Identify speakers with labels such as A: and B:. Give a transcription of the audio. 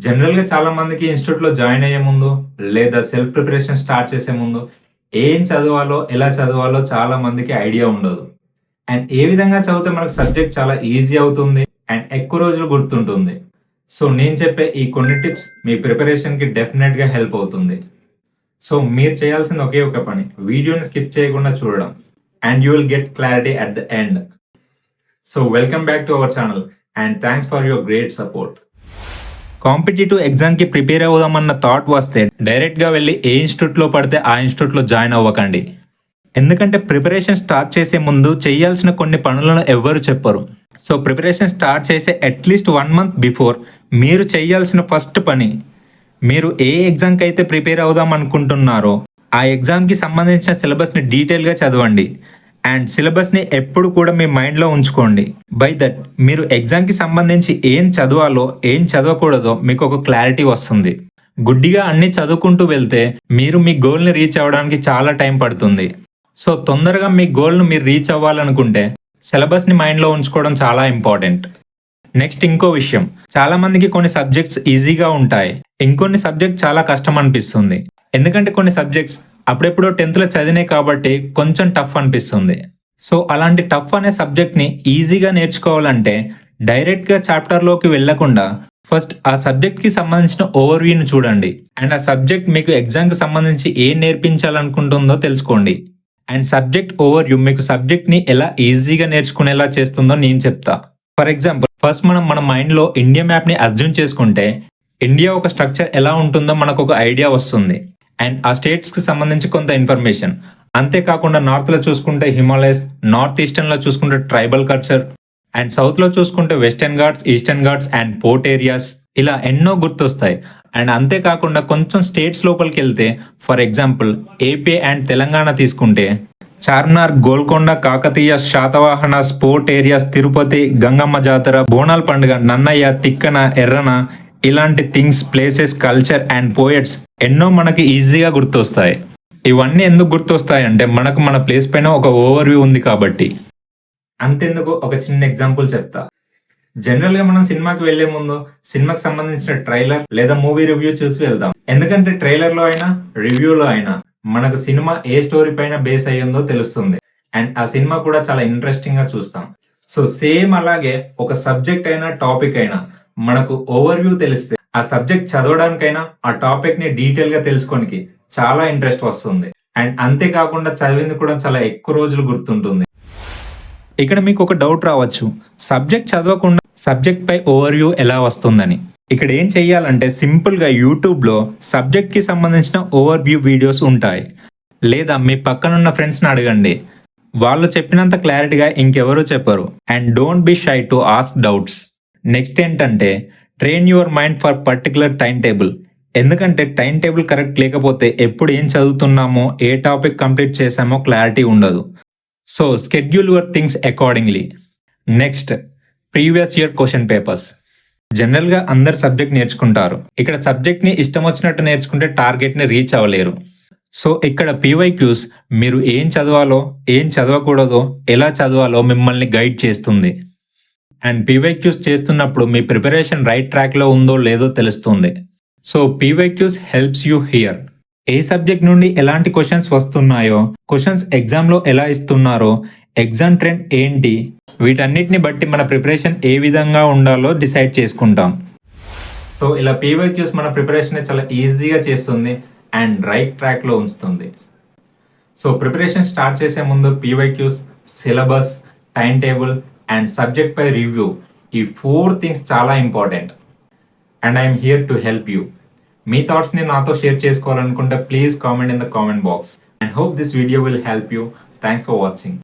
A: జనరల్‌గా చాలా మందికి ఇన్‌స్టిట్యూట్‌లో జాయిన్ అయ్యే ముందు, లేదా సెల్ఫ్ ప్రిపరేషన్ స్టార్ట్ చేసే ముందు, ఏం చదవాలో, ఎలా చదవాలో చాలా మందికి ఐడియా ఉండదు. అండ్ ఏ విధంగా చదివితే మనకు సబ్జెక్ట్ చాలా ఈజీ అవుతుంది అండ్ ఎక్కువ రోజులు గుర్తుంటుంది. సో, నేను చెప్పే ఈ కొన్ని టిప్స్ మీ ప్రిపరేషన్‌కి డెఫినెట్‌గా హెల్ప్ అవుతుంది. సో, మీరు చేయాల్సింది ఒకే ఒక పని. వీడియోని స్కిప్ చేయకుండా చూడడం. And you will get clarity at the end. So, welcome back to our channel and thanks for your great support. Competitive ఎగ్జామ్‌కి ప్రిపేర్ అవుదామన్న థాట్ వస్తే డైరెక్ట్‌గా వెళ్లి ఏ ఇన్‌స్టిట్యూట్‌లో పడితే ఆ ఇన్‌స్టిట్యూట్‌లో జాయిన్ అవ్వకండి. ఎందుకంటే ప్రిపరేషన్ స్టార్ట్ చేసే ముందు చేయాల్సిన కొన్ని పనులను ఎవ్వరు చెప్పరు. సో, ప్రిపరేషన్ స్టార్ట్ చేసే అట్‌లీస్ట్ 1 మంత్ బిఫోర్ మీరు చేయాల్సిన ఫస్ట్ పని, మీరు ఏ ఎగ్జామ్‌కి అయితే ప్రిపేర్ అవుదాం అనుకుంటున్నారో, ఆ ఎగ్జామ్‌కి సంబంధించిన సిలబస్‌ని డీటెయిల్‌గా చదవండి. అండ్ సిలబస్‌ని ఎప్పుడు కూడా మీ మైండ్‌లో ఉంచుకోండి. బై దట్ మీరు ఎగ్జామ్‌కి సంబంధించి ఏం చదవాలో, ఏం చదవకూడదో మీకు ఒక క్లారిటీ వస్తుంది. గుడ్డిగా అన్నీ చదువుకుంటూ వెళ్తే మీరు మీ గోల్‌ని రీచ్ అవ్వడానికి చాలా టైం పడుతుంది. సో, తొందరగా మీ గోల్‌ను మీరు రీచ్ అవ్వాలనుకుంటే సిలబస్‌ని మైండ్‌లో ఉంచుకోవడం చాలా ఇంపార్టెంట్. నెక్స్ట్ ఇంకో విషయం, చాలా మందికి కొన్ని సబ్జెక్ట్స్ ఈజీగా ఉంటాయి. ఇంకొన్ని సబ్జెక్ట్ చాలా కష్టం అనిపిస్తుంది. ఎందుకంటే కొన్ని సబ్జెక్ట్స్ అప్పుడెప్పుడో 10థ్‌లో చదివినయి కాబట్టి కొంచెం టఫ్ అనిపిస్తుంది. సో, అలాంటి టఫ్ అనే సబ్జెక్ట్‌ని ఈజీగా నేర్చుకోవాలంటే డైరెక్ట్‌గా చాప్టర్‌లోకి వెళ్ళకుండా ఫస్ట్ ఆ సబ్జెక్ట్‌కి సంబంధించిన ఓవర్‌వ్యూని చూడండి. అండ్ ఆ సబ్జెక్ట్ మీకు ఎగ్జామ్‌కి సంబంధించి ఏం నేర్పించాలనుకుంటుందో తెలుసుకోండి. అండ్ సబ్జెక్ట్ ఓవర్‌వ్యూ మీకు సబ్జెక్ట్‌ని ఎలా ఈజీగా నేర్చుకునేలా చేస్తుందో నేను చెప్తా. ఫర్ ఎగ్జాంపుల్ ఫస్ట్ మనం మన మైండ్‌లో ఇండియా మ్యాప్‌ని అస్యూమ్ చేసుకుంటే, ఇండియా ఒక స్ట్రక్చర్ ఎలా ఉంటుందో మనకొక ఐడియా వస్తుంది. అండ్ ఆ స్టేట్స్‌కి సంబంధించి కొంత ఇన్ఫర్మేషన్. అంతేకాకుండా నార్త్‌లో చూసుకుంటే హిమాలయస్, నార్త్ ఈస్టర్న్‌లో చూసుకుంటే ట్రైబల్ కల్చర్, అండ్ సౌత్‌లో చూసుకుంటే Western Ghats, Eastern Ghats and port areas ఇలా ఎన్నో గుర్తొస్తాయి. అండ్ అంతేకాకుండా కొంచెం స్టేట్స్ లోపలికెళ్తే for example AP and Telangana తీసుకుంటే చార్మినార్, గోల్కొండ, కాకతీయ, శాతవాహన, స్పోర్ట్ ఏరియాస్, తిరుపతి, గంగమ్మ జాతర, బోనాల పండుగ, నన్నయ్య, తిక్కన, ఎర్రన ఇలాంటి things, places, culture and poets ఎన్నో మనకి ఈజీగా గుర్తొస్తాయి. ఇవన్నీ ఎందుకు గుర్తొస్తాయంటే మనకు మన ప్లేస్ పైన ఒక ఓవర్‌వ్యూ ఉంది కాబట్టి. అంతెందుకు ఒక చిన్న ఎగ్జాంపుల్ చెప్తా. జనరల్‌గా మనం సినిమాకి వెళ్లే ముందు సినిమాకి సంబంధించిన ట్రైలర్ లేదా మూవీ రివ్యూ చూసి వెళ్తాం. ఎందుకంటే ట్రైలర్‌లో అయినా, రివ్యూలో అయినా మనకు సినిమా ఏ స్టోరీ పైన బేస్ అయ్యిందో తెలుస్తుంది. అండ్ ఆ సినిమా కూడా చాలా ఇంట్రెస్టింగ్‌గా చూస్తాం. సో, సేమ్ అలాగే ఒక సబ్జెక్ట్ అయినా, టాపిక్ అయినా మనకు ఓవర్‌వ్యూ తెలిస్తే ఆ సబ్జెక్ట్ చదవడానికైనా, ఆ టాపిక్‌ని డీటెయిల్‌గా తెలుసుకోనికి చాలా ఇంట్రెస్ట్ వస్తుంది. అండ్ అంతేకాకుండా చదివింది కూడా చాలా ఎక్కువ రోజులు గుర్తుంటుంది. ఇక్కడ మీకు ఒక డౌట్ రావచ్చు. సబ్జెక్ట్ చదవకుండా సబ్జెక్ట్ పై ఓవర్‌వ్యూ ఎలా వస్తుందని. ఇక్కడ ఏం చేయాలంటే సింపుల్‌గా యూట్యూబ్‌లో సబ్జెక్ట్‌కి సంబంధించిన ఓవర్‌వ్యూ వీడియోస్ ఉంటాయి. లేదా మీ పక్కనున్న ఫ్రెండ్స్‌ని అడగండి. వాళ్ళు చెప్పినంత క్లారిటీగా ఇంకెవరు చెప్పరు. And don't be shy to ask doubts. Next ఏంటంటే train your mind for particular time table. ఎందుకంటే టైమ్ టేబుల్ కరెక్ట్ లేకపోతే ఎప్పుడు ఏం చదువుతున్నామో, ఏ టాపిక్ కంప్లీట్ చేశామో క్లారిటీ ఉండదు. So, schedule your things accordingly. Next previous year question papers. జనరల్‌గా అందరు సబ్జెక్ట్ నేర్చుకుంటారు. ఇక్కడ సబ్జెక్ట్‌ని ఇష్టం వచ్చినట్టు నేర్చుకుంటే టార్గెట్‌ని రీచ్ అవ్వలేరు. సో, ఇక్కడ పీవైక్యూస్ మీరు ఏం చదవాలో, ఏం చదవకూడదో, ఎలా చదవాలో మిమ్మల్ని గైడ్ చేస్తుంది. అండ్ పీవైక్యూస్ చేస్తున్నప్పుడు మీ ప్రిపరేషన్ రైట్ ట్రాక్‌లో ఉందో లేదో తెలుస్తుంది. So, PYQs helps you here. A subject నుండి ఎలాంటి క్వెషన్స్ వస్తున్నాయో, క్వెషన్స్ ఎగ్జామ్‌లో ఎలా ఇస్తున్నారో, ఎగ్జామ్ ట్రెండ్ ఏంటి, వీటన్నిటిని బట్టి మన ప్రిపరేషన్ ఏ విధంగా ఉండాలో డిసైడ్ చేసుకుంటాం. సో, ఇలా పీవైక్యూస్ మన ప్రిపరేషన్‌ని చాలా ఈజీగా చేస్తుంది అండ్ రైట్ ట్రాక్‌లో ఉంచుతుంది. సో, ప్రిపరేషన్ స్టార్ట్ చేసే ముందు PYQs, syllabus, time table and subject పై రివ్యూ ఈ 4 థింగ్స్ చాలా important. And I'm here to help you. మీ థాట్స్‌ని నాతో షేర్ చేసుకోవాలనుకుంటే please comment in the comment box. And hope this video will help you. Thanks for watching.